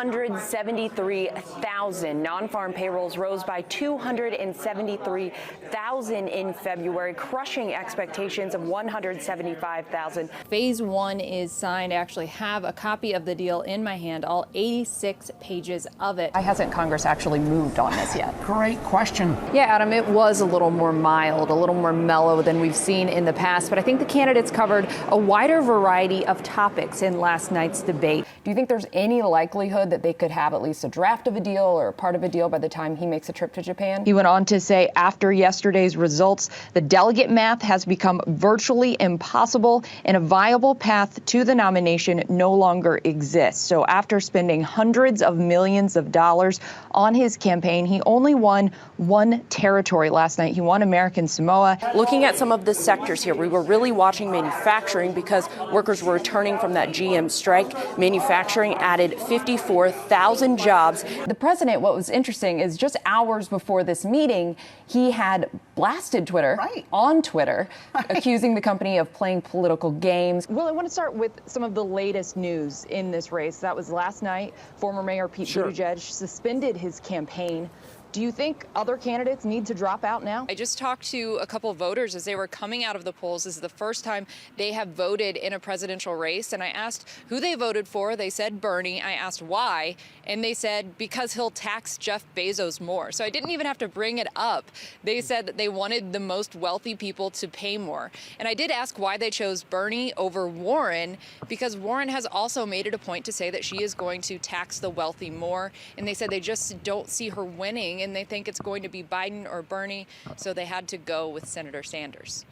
273,000. Non-farm payrolls rose by 273,000 in February, crushing expectations of 175,000. Phase 1 is signed. I actually have a copy of the deal in my hand, all 86 pages of it. Why hasn't Congress actually moved on this yet? Great question. Yeah, Adam, it was a little more mild, a little more mellow than we've seen in the past, but I think the candidates covered a wider variety of topics in last night's debate. Do you think there's any likelihood that they could have at least a draft of a deal or a part of a deal by the time he makes a trip to Japan? He went on to say after yesterday's results, the delegate math has become virtually impossible and a viable path to the nomination no longer exists. So after spending hundreds of millions of dollars on his campaign, he only won one territory last night. He won American Samoa. Looking at some of the sectors here, we were really watching manufacturing because workers were returning from that GM strike. Manufacturing added 54,000 jobs. The president, what was interesting is just hours before this meeting, he had blasted Twitter on Twitter, accusing the company of playing political games. Well, I want to start with some of the latest news in this race. That was last night. Former Mayor Pete Buttigieg suspended his campaign. Do you think other candidates need to drop out now? I just talked to a couple of voters as they were coming out of the polls. This is the first time they have voted in a presidential race. And I asked who they voted for. They said Bernie. I asked why. And they said because he'll tax Jeff Bezos more. So I didn't even have to bring it up. They said that they wanted the most wealthy people to pay more. And I did ask why they chose Bernie over Warren, because Warren has also made it a point to say that she is going to tax the wealthy more. And they said they just don't see her winning, and they think it's going to be Biden or Bernie, so they had to go with Senator Sanders.